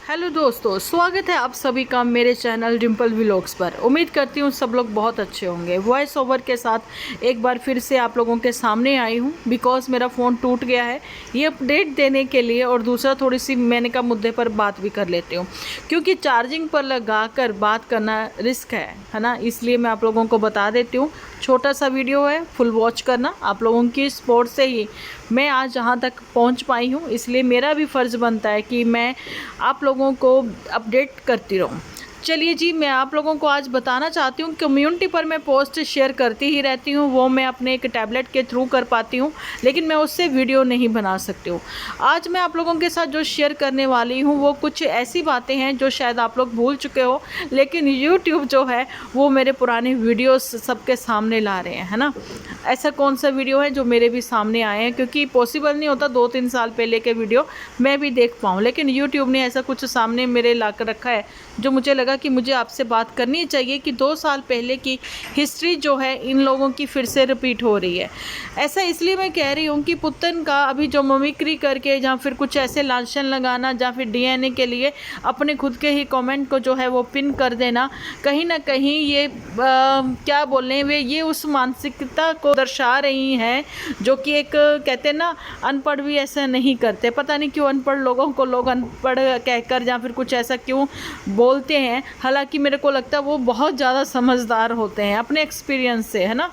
Hello दोस्तों, स्वागत है आप सभी का मेरे चैनल डिम्पल व्लॉग्स पर। उम्मीद करती हूँ सब लोग बहुत अच्छे होंगे। वॉइस ओवर के साथ एक बार फिर से आप लोगों के सामने आई हूँ बिकॉज़ मेरा फ़ोन टूट गया है, ये अपडेट देने के लिए। और दूसरा, थोड़ी सी मैंने कहा मुद्दे पर बात भी कर लेती हूँ, क्योंकि चार्जिंग पर लगा कर बात करना रिस्क है ना। इसलिए मैं आप लोगों को बता देती हूँ, छोटा सा वीडियो है, फुल वॉच करना। आप लोगों की सपोर्ट से ही मैं आज जहाँ तक पहुँच पाई हूँ, इसलिए मेरा भी फ़र्ज़ बनता है कि मैं आप लोगों को अपडेट करती रहूँ। चलिए जी, मैं आप लोगों को आज बताना चाहती हूँ, कम्युनिटी पर मैं पोस्ट शेयर करती ही रहती हूँ, वो मैं अपने एक टैबलेट के थ्रू कर पाती हूँ, लेकिन मैं उससे वीडियो नहीं बना सकती हूँ। आज मैं आप लोगों के साथ जो शेयर करने वाली हूँ वो कुछ ऐसी बातें हैं जो शायद आप लोग भूल चुके हो, लेकिन यूट्यूब जो है वो मेरे पुराने वीडियोस सबके सामने ला रहे हैं, है ना। ऐसा कौन सा वीडियो है जो मेरे भी सामने आए हैं, क्योंकि पॉसिबल नहीं होता 2-3 साल पहले के वीडियो मैं भी देख पाऊँ, लेकिन यूट्यूब ने ऐसा कुछ सामने मेरे ला कर रखा है जो मुझे लगा कि मुझे आपसे बात करनी चाहिए कि 2 साल पहले की हिस्ट्री जो है इन लोगों की फिर से रिपीट हो रही है। ऐसा इसलिए मैं कह रही हूँ कि पुतन का अभी जो मिमिक्री करके या फिर कुछ ऐसे लांछन लगाना या फिर डीएनए के लिए अपने खुद के ही कमेंट को जो है वो पिन कर देना, कहीं ना कहीं ये क्या बोलें, वे ये उस मानसिकता को दर्शा रही हैं जो कि एक कहते हैं ना, अनपढ़ भी ऐसा नहीं करते। पता नहीं क्यों अनपढ़ लोगों को लोग अनपढ़ कहकर या फिर कुछ ऐसा क्यों बोलते हैं। हालांकि मेरे को लगता है वो बहुत ज़्यादा समझदार होते हैं अपने एक्सपीरियंस से, है ना।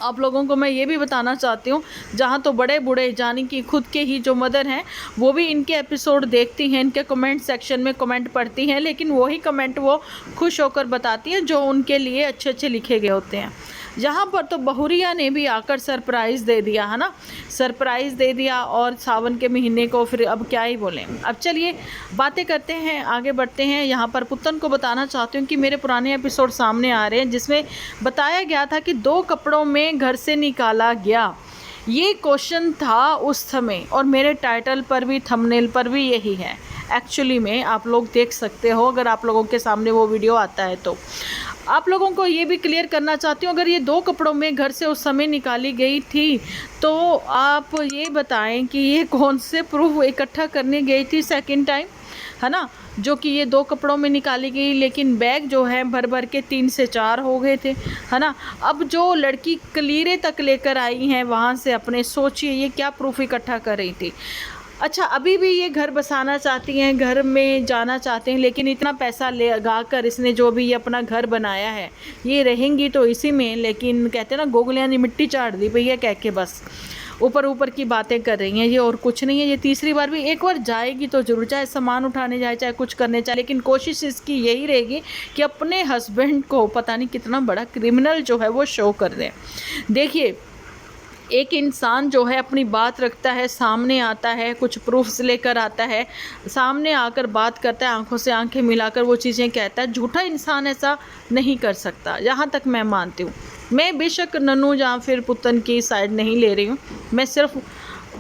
आप लोगों को मैं ये भी बताना चाहती हूँ, जहाँ तो बड़े बूढ़े यानी कि खुद के ही जो मदर हैं वो भी इनके एपिसोड देखती हैं, इनके कमेंट सेक्शन में कमेंट पढ़ती हैं, लेकिन वही कमेंट वो खुश होकर बताती हैं जो उनके लिए अच्छे अच्छे लिखे गए होते हैं। यहाँ पर तो बहुरिया ने भी आकर सरप्राइज़ दे दिया, है ना, सरप्राइज़ दे दिया। और सावन के महीने को फिर अब क्या ही बोलें। अब चलिए बातें करते हैं, आगे बढ़ते हैं। यहाँ पर पुतन को बताना चाहती हूँ कि मेरे पुराने एपिसोड सामने आ रहे हैं जिसमें बताया गया था कि 2 कपड़ों में घर से निकाला गया। ये क्वेश्चन था उस समय, और मेरे टाइटल पर भी थंबनेल पर भी यही है। एक्चुअली में आप लोग देख सकते हो, अगर आप लोगों के सामने वो वीडियो आता है तो। आप लोगों को ये भी क्लियर करना चाहती हूँ, अगर ये 2 कपड़ों में घर से उस समय निकाली गई थी तो आप ये बताएं कि ये कौन से प्रूफ इकट्ठा करने गई थी सेकंड टाइम, है ना, जो कि ये 2 कपड़ों में निकाली गई, लेकिन बैग जो है भर भर के 3 से 4 हो गए थे, है ना। अब जो लड़की कलीरे तक लेकर आई हैं वहाँ से अपने, सोचिए ये क्या प्रूफ इकट्ठा कर रही थी। अच्छा, अभी भी ये घर बसाना चाहती हैं, घर में जाना चाहते हैं, लेकिन इतना पैसा लगा कर इसने जो भी ये अपना घर बनाया है, ये रहेंगी तो इसी में, लेकिन कहते हैं ना, गोगलियाँ ने मिट्टी चाट दी भैया कह के, बस ऊपर ऊपर की बातें कर रही हैं ये, और कुछ नहीं है। ये तीसरी बार भी एक बार जाएगी तो जरूर, चाहे सामान उठाने जाए चाहे कुछ करने चाहे, लेकिन कोशिश इसकी यही रहेगी कि अपने हस्बैंड को पता नहीं कितना बड़ा क्रिमिनल जो है वो शो कर दें। देखिए, एक इंसान जो है अपनी बात रखता है, सामने आता है, कुछ प्रूफ्स लेकर आता है, सामने आकर बात करता है, आंखों से आंखें मिलाकर वो चीज़ें कहता है। झूठा इंसान ऐसा नहीं कर सकता, यहाँ तक मैं मानती हूँ। मैं बेशक नन्नू या फिर पुतन की साइड नहीं ले रही हूँ, मैं सिर्फ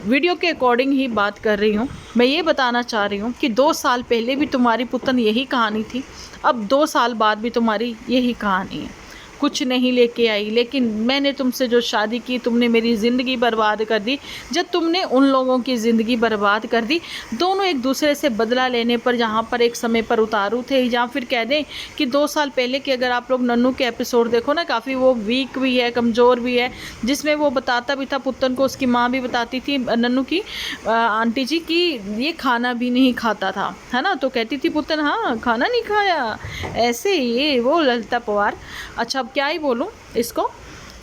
वीडियो के अकॉर्डिंग ही बात कर रही हूँ। मैं ये बताना चाह रही हूँ कि 2 साल पहले भी तुम्हारी पुतन यही कहानी थी, अब 2 साल बाद भी तुम्हारी यही कहानी है। कुछ नहीं लेके आई, लेकिन मैंने तुमसे जो शादी की, तुमने मेरी ज़िंदगी बर्बाद कर दी, जब तुमने उन लोगों की ज़िंदगी बर्बाद कर दी। दोनों एक दूसरे से बदला लेने पर जहाँ पर एक समय पर उतारू थे, या फिर कह दें कि 2 साल पहले के अगर आप लोग नन्नू के एपिसोड देखो ना, काफ़ी वो वीक भी है, कमज़ोर भी है, जिसमें वो बताता भी था पुतन को, उसकी माँ भी बताती थी नन्नू की आंटी जी की, ये खाना भी नहीं खाता था, है ना। तो कहती थी पुतन, हाँ खाना नहीं खाया, ऐसे ये वो ललिता पवार। अच्छा, अब क्या ही बोलूँ इसको,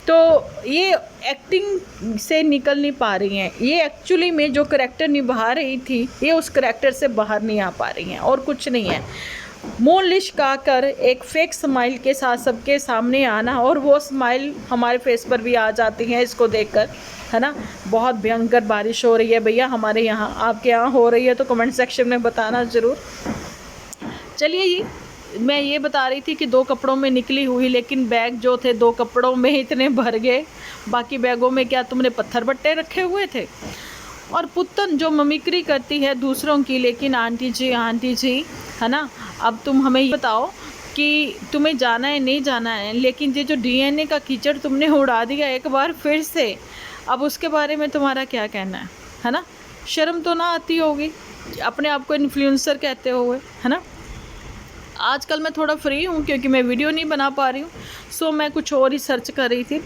तो ये एक्टिंग से निकल नहीं पा रही हैं, ये एक्चुअली में जो करैक्टर निभा रही थी ये उस करैक्टर से बाहर नहीं आ पा रही हैं, और कुछ नहीं है। मुँह लिशका कर एक फेक स्माइल के साथ सबके सामने आना, और वो स्माइल हमारे फेस पर भी आ जाती है इसको देखकर, है ना। बहुत भयंकर बारिश हो रही है भैया हमारे यहाँ, आपके यहाँ हो रही है तो कमेंट सेक्शन में बताना ज़रूर। चलिए जी, मैं ये बता रही थी कि 2 कपड़ों में निकली हुई, लेकिन बैग जो थे 2 कपड़ों में इतने भर गए, बाकी बैगों में क्या तुमने पत्थर बट्टे रखे हुए थे। और पुतन जो मिमिक्री करती है दूसरों की, लेकिन आंटी जी, है ना, अब तुम हमें ये बताओ कि तुम्हें जाना है नहीं जाना है, लेकिन ये जो डीएनए का कीचड़ तुमने उड़ा दिया एक बार फिर से, अब उसके बारे में तुम्हारा क्या कहना है ना? शर्म तो ना आती होगी अपने आप को इन्फ्लुएंसर कहते हुए, है ना? आजकल मैं थोड़ा फ्री हूँ क्योंकि मैं वीडियो नहीं बना पा रही हूँ, सो मैं कुछ और ही सर्च कर रही थी।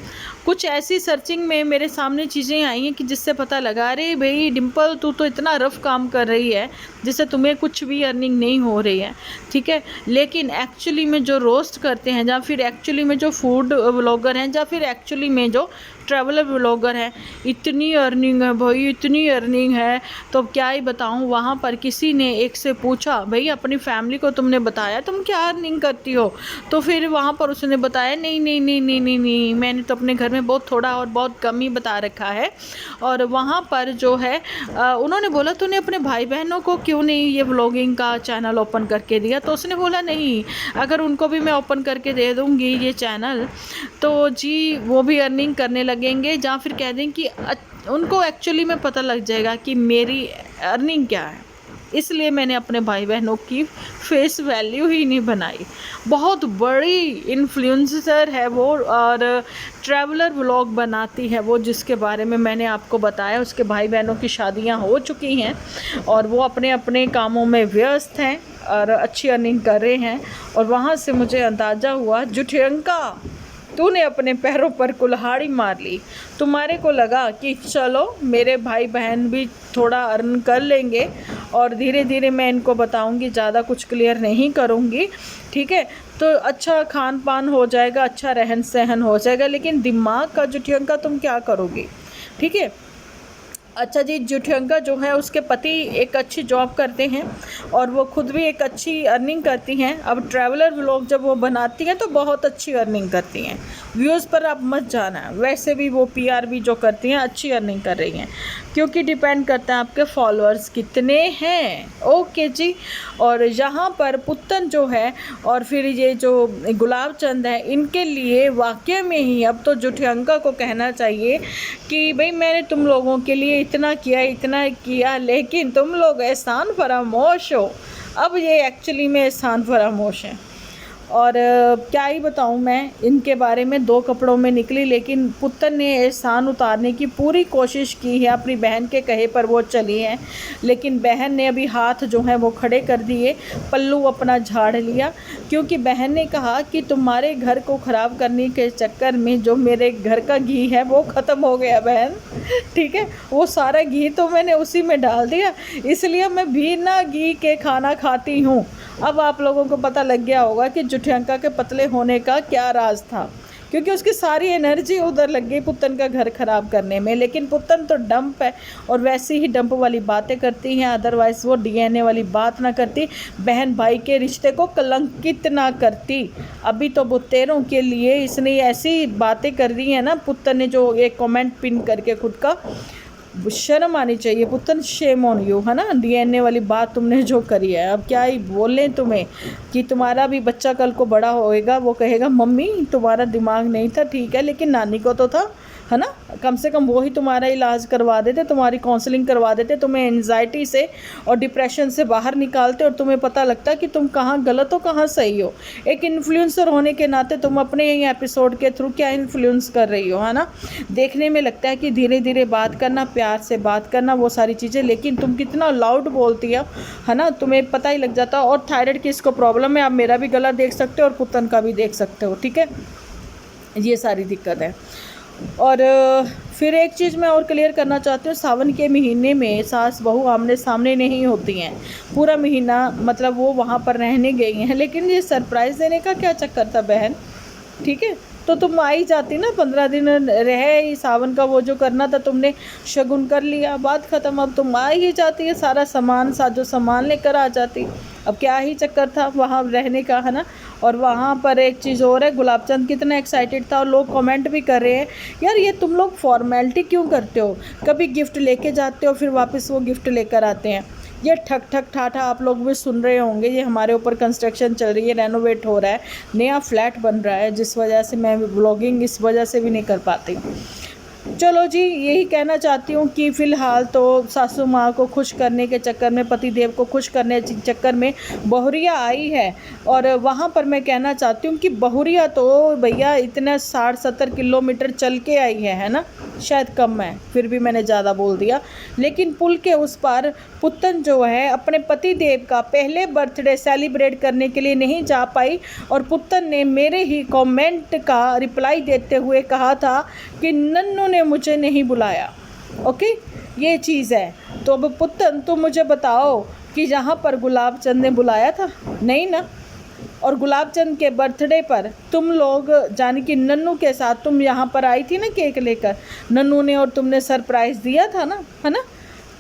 कुछ ऐसी सर्चिंग में मेरे सामने चीज़ें आई हैं कि जिससे पता लगा, अरे भाई डिम्पल तू तो इतना रफ़ काम कर रही है जिससे तुम्हें कुछ भी अर्निंग नहीं हो रही है, ठीक है, लेकिन एक्चुअली में जो रोस्ट करते हैं या फिर एक्चुअली में जो फूड व्लॉगर हैं या फिर एक्चुअली में जो ट्रैवलर व्लॉगर है, इतनी अर्निंग है भाई, इतनी अर्निंग है। तो अब क्या ही बताऊँ, वहाँ पर किसी ने एक से पूछा, भाई अपनी फैमिली को तुमने बताया तुम क्या अर्निंग करती हो? तो फिर वहाँ पर उसने बताया, नहीं नहीं नहीं नहीं नहीं नहीं, मैंने तो अपने घर में बहुत थोड़ा और बहुत कम ही बता रखा है। और वहाँ पर जो है उन्होंने बोला तूने अपने भाई बहनों को क्यों नहीं ये व्लॉगिंग का चैनल ओपन करके दिया? तो उसने बोला नहीं, अगर उनको भी मैं ओपन करके दे दूँगी ये चैनल तो जी वो भी अर्निंग करने लगेंगे, या फिर कह दें कि उनको एक्चुअली में पता लग जाएगा कि मेरी अर्निंग क्या है। इसलिए मैंने अपने भाई बहनों की फेस वैल्यू ही नहीं बनाई। बहुत बड़ी इन्फ्लुएंसर है वो और ट्रैवलर व्लॉग बनाती है वो, जिसके बारे में मैंने आपको बताया। उसके भाई बहनों की शादियां हो चुकी हैं और वो अपने अपने कामों में व्यस्त हैं और अच्छी अर्निंग कर रहे हैं। और वहाँ से मुझे अंदाज़ा हुआ, जुठियंका तूने अपने पैरों पर कुल्हाड़ी मार ली। तुम्हारे को लगा कि चलो मेरे भाई बहन भी थोड़ा अर्न कर लेंगे और धीरे धीरे मैं इनको बताऊंगी, ज़्यादा कुछ क्लियर नहीं करूंगी, ठीक है, तो अच्छा खान पान हो जाएगा, अच्छा रहन सहन हो जाएगा, लेकिन दिमाग का जुठियंका तुम क्या करोगी, ठीक है। अच्छा जी, जुठियंका जो है उसके पति एक अच्छी जॉब करते हैं और वो खुद भी एक अच्छी अर्निंग करती हैं। अब ट्रैवलर व्लॉग जब वो बनाती हैं तो बहुत अच्छी अर्निंग करती हैं, व्यूज़ पर आप मत जाना। वैसे भी वो पीआर भी जो करती हैं अच्छी अर्निंग कर रही हैं, क्योंकि डिपेंड करता है आपके फॉलोअर्स कितने हैं। ओके जी। और यहाँ पर पुत्तन जो है और फिर ये जो गुलाब चंद है, इनके लिए वाकई में ही अब तो जुठियंका को कहना चाहिए कि भाई मैंने तुम लोगों के लिए इतना किया, लेकिन तुम लोग एहसान फरामोश हो। अब ये एक्चुअली में एहसान फरामोश हैं। और क्या ही बताऊं मैं इनके बारे में, दो कपड़ों में निकली, लेकिन पुत्तन ने एहसान उतारने की पूरी कोशिश की है, अपनी बहन के कहे पर वो चली हैं, लेकिन बहन ने अभी हाथ जो है वो खड़े कर दिए, पल्लू अपना झाड़ लिया, क्योंकि बहन ने कहा कि तुम्हारे घर को ख़राब करने के चक्कर में जो मेरे घर का घी है वो ख़त्म हो गया बहन, ठीक है, वो सारा घी तो मैंने उसी में डाल दिया, इसलिए मैं बिना घी के खाना खाती हूँ। अब आप लोगों को पता लग गया होगा कि जुठियंका के पतले होने का क्या राज था, क्योंकि उसकी सारी एनर्जी उधर लग गई पुत्तन का घर ख़राब करने में। लेकिन पुत्तन तो डंप है और वैसे ही डंप वाली बातें करती हैं, अदरवाइज़ वो डीएनए वाली बात ना करती, बहन भाई के रिश्ते को कलंकित ना करती। अभी तो बुत्तेरों के लिए इसने ऐसी बातें कर दी हैं ना, पुत्तन ने जो एक कमेंट पिन करके खुद का, शर्म आनी चाहिए पुत्तन, शेम ऑन यू, है ना, डीएनए वाली बात तुमने जो करी है। अब क्या ही बोलें तुम्हें कि तुम्हारा भी बच्चा कल को बड़ा होएगा, वो कहेगा मम्मी तुम्हारा दिमाग नहीं था, ठीक है, लेकिन नानी को तो था, है ना, कम से कम वो ही तुम्हारा इलाज करवा देते, तुम्हारी काउंसलिंग करवा देते, तुम्हें एंजाइटी से और डिप्रेशन से बाहर निकालते और तुम्हें पता लगता कि तुम कहाँ गलत हो कहाँ सही हो। एक इन्फ्लुएंसर होने के नाते तुम अपने ही एपिसोड के थ्रू क्या इन्फ्लुएंस कर रही हो, है ना। देखने में लगता है कि धीरे धीरे बात करना, प्यार से बात करना, वो सारी चीज़ें, लेकिन तुम कितना लाउड बोलती हो, है ना, तुम्हें पता ही लग जाता। और थायराइड की इसको प्रॉब्लम है, आप मेरा भी गला देख सकते हो और पुत्तन का भी देख सकते हो, ठीक है, ये सारी दिक्कत है। और फिर एक चीज़ मैं और क्लियर करना चाहती हूँ, सावन के महीने में सास बहू आमने सामने नहीं होती हैं पूरा महीना, मतलब वो वहाँ पर रहने गई हैं, लेकिन ये सरप्राइज़ देने का क्या चक्कर था बहन, ठीक है, तो तुम आ ही जाती ना, 15 दिन रहे, सावन का वो जो करना था तुमने शगुन कर लिया, बात ख़त्म, अब तुम आ ही जाती है, सारा सामान साजो सामान लेकर आ जाती। अब क्या ही चक्कर था वहाँ रहने का, है ना। और वहाँ पर एक चीज़ और है, गुलाबचंद कितना एक्साइटेड था और लोग कमेंट भी कर रहे हैं, यार ये तुम लोग फॉर्मेलिटी क्यों करते हो, कभी गिफ्ट लेके जाते हो फिर वापस वो गिफ्ट लेकर आते हैं, ये ठक ठक ठाठा आप लोग भी सुन रहे होंगे। ये हमारे ऊपर कंस्ट्रक्शन चल रही है, रेनोवेट हो रहा है, नया फ्लैट बन रहा है, जिस वजह से मैं व्लॉगिंग इस वजह से भी नहीं कर पाती हूँ। चलो जी, यही कहना चाहती हूँ कि फ़िलहाल तो सासू माँ को खुश करने के चक्कर में, पति देव को खुश करने के चक्कर में बहुरिया आई है। और वहाँ पर मैं कहना चाहती हूँ कि बहुरिया तो भैया इतना 60-70 किलोमीटर चल के आई है ना, शायद कम है, फिर भी मैंने ज़्यादा बोल दिया। लेकिन पुल के उस पार पुतन जो है अपने पति देव का पहले बर्थडे सेलिब्रेट करने के लिए नहीं जा पाई, और पुतन ने मेरे ही कमेंट का रिप्लाई देते हुए कहा था कि नन्नू ने मुझे नहीं बुलाया। ओके, ये चीज़ है। तो अब पुतन तुम मुझे बताओ कि जहाँ पर गुलाब चंद ने बुलाया था, नहीं ना। और गुलाब चंद के बर्थडे पर तुम लोग जाने कि नन्नू के साथ तुम यहाँ पर आई थी ना केक लेकर, नन्नू ने और तुमने सरप्राइज़ दिया था ना, है ना।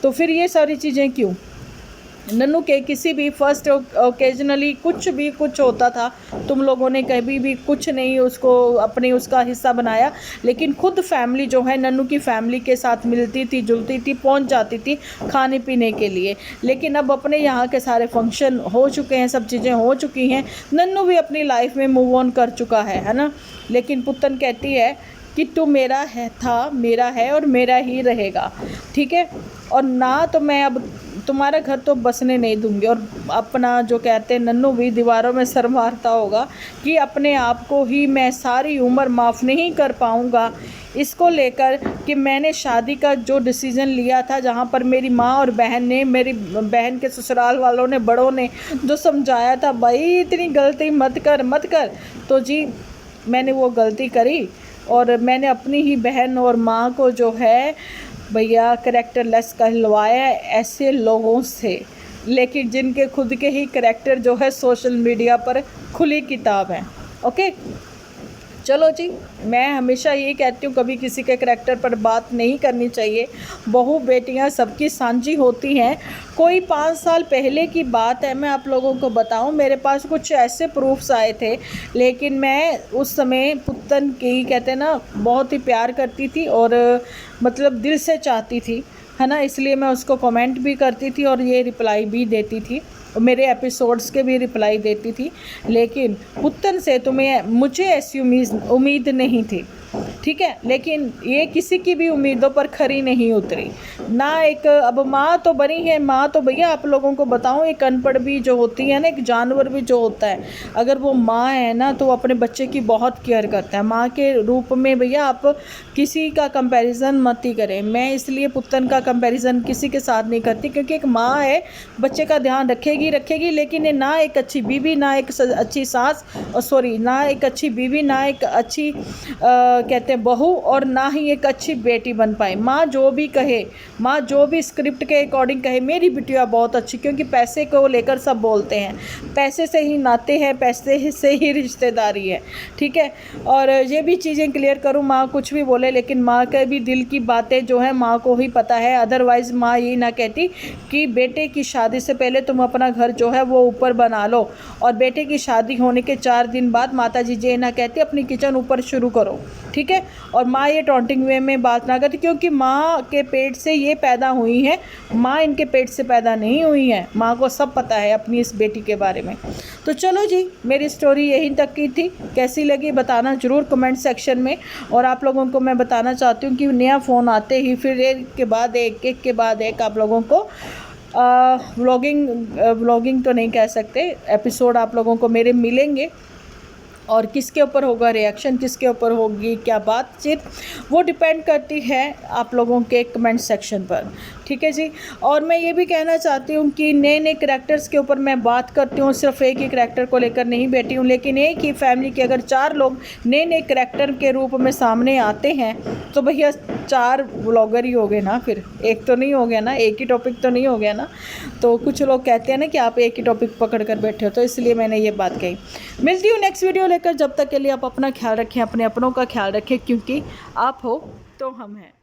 तो फिर ये सारी चीज़ें क्यों? नन्नू के किसी भी फर्स्ट ओकेजनली कुछ होता था, तुम लोगों ने कभी भी कुछ नहीं उसको अपने उसका हिस्सा बनाया, लेकिन खुद फैमिली जो है नन्नू की फैमिली के साथ मिलती थी, जुलती थी, पहुंच जाती थी खाने पीने के लिए। लेकिन अब अपने यहाँ के सारे फंक्शन हो चुके हैं, सब चीज़ें हो चुकी हैं, नन्नू भी अपनी लाइफ में मूव ऑन कर चुका है ना। लेकिन पुतन कहती है कि तू मेरा है, था, मेरा है और मेरा ही रहेगा, ठीक है। और ना तो मैं अब तुम्हारा घर तो बसने नहीं दूंगी। और अपना जो कहते हैं नन्नू भी दीवारों में सर मारता होगा कि अपने आप को ही मैं सारी उम्र माफ़ नहीं कर पाऊंगा, इसको लेकर कि मैंने शादी का जो डिसीज़न लिया था, जहाँ पर मेरी माँ और बहन ने, मेरी बहन के ससुराल वालों ने, बड़ों ने जो समझाया था, भाई इतनी गलती मत कर, तो जी मैंने वो गलती करी और मैंने अपनी ही बहन और माँ को जो है भैया करैक्टरलेस कहलवाया ऐसे लोगों से, लेकिन जिनके खुद के ही करैक्टर जो है सोशल मीडिया पर खुली किताब है। ओके, चलो जी, मैं हमेशा ये कहती हूँ कभी किसी के करैक्टर पर बात नहीं करनी चाहिए। बहू बेटियाँ सबकी साझी होती हैं। कोई 5 साल पहले की बात है, मैं आप लोगों को बताऊँ, मेरे पास कुछ ऐसे प्रूफ्स आए थे, लेकिन मैं उस समय पुतन की कहते हैं ना बहुत ही प्यार करती थी और मतलब दिल से चाहती थी, है ना। इसलिए मैं उसको कमेंट भी करती थी और ये रिप्लाई भी देती थी, मेरे एपिसोड्स के भी रिप्लाई देती थी। लेकिन पुतन से मुझे ऐसी उम्मीद नहीं थी, ठीक है। लेकिन ये किसी की भी उम्मीदों पर खरी नहीं उतरी ना। एक अब माँ तो बनी है, माँ तो भैया आप लोगों को बताऊँ, एक अनपढ़ भी जो होती है ना, एक जानवर भी जो होता है, अगर वो माँ है ना तो अपने बच्चे की बहुत केयर करता है। माँ के रूप में भैया आप किसी का कंपैरिजन मत ही करें। मैं इसलिए पुतन का कंपैरिजन किसी के साथ नहीं करती, क्योंकि एक माँ है, बच्चे का ध्यान रखेगी, लेकिन ये ना एक अच्छी बीवी, ना एक अच्छी सास, ना एक अच्छी बीवी, ना एक अच्छी कहते हैं बहू, और ना ही एक अच्छी बेटी बन पाए। माँ जो भी कहे, माँ जो भी स्क्रिप्ट के अकॉर्डिंग कहे, मेरी बिटिया बहुत अच्छी, क्योंकि पैसे को लेकर सब बोलते हैं, पैसे से ही नाते हैं, पैसे से ही रिश्तेदारी है, ठीक है। और ये भी चीज़ें क्लियर करूँ, माँ कुछ भी बोले, लेकिन माँ के भी दिल की बातें जो है माँ को ही पता है। अदरवाइज़ माँ यही ना कहती कि बेटे की शादी से पहले तुम अपना घर जो है वो ऊपर बना लो, और बेटे की शादी होने के 4 दिन बाद माता जी ये ना कहती अपनी किचन ऊपर शुरू करो, ठीक है। और माँ ये टॉन्टिंग वे में बात ना करती, क्योंकि माँ के पेट से ये पैदा हुई है, माँ इनके पेट से पैदा नहीं हुई है। माँ को सब पता है अपनी इस बेटी के बारे में। तो चलो जी, मेरी स्टोरी यहीं तक की थी, कैसी लगी बताना ज़रूर कमेंट सेक्शन में। और आप लोगों को मैं बताना चाहती हूँ कि नया फ़ोन आते ही फिर एक के बाद एक आप लोगों को व्लॉगिंग तो नहीं कह सकते, एपिसोड आप लोगों को मेरे मिलेंगे, और किसके ऊपर होगा रिएक्शन, किसके ऊपर होगी क्या बातचीत, वो डिपेंड करती है आप लोगों के कमेंट सेक्शन पर, ठीक है जी। और मैं ये भी कहना चाहती हूँ कि नए करैक्टर्स के ऊपर मैं बात करती हूँ, सिर्फ एक ही करैक्टर को लेकर नहीं बैठी हूँ, लेकिन एक ही फैमिली के अगर 4 लोग नए करैक्टर के रूप में सामने आते हैं तो भैया 4 व्लॉगर ही हो गए ना, फिर एक तो नहीं हो गया ना, एक ही टॉपिक तो नहीं हो गया ना। तो कुछ लोग कहते हैं ना कि आप एक ही टॉपिक पकड़ कर बैठे हो, तो इसलिए मैंने ये बात कही। मिलती हूँ नेक्स्ट वीडियो लेकर, जब तक के लिए आप अपना ख्याल रखें, अपने अपनों का ख्याल रखें, क्योंकि आप हो तो हम हैं।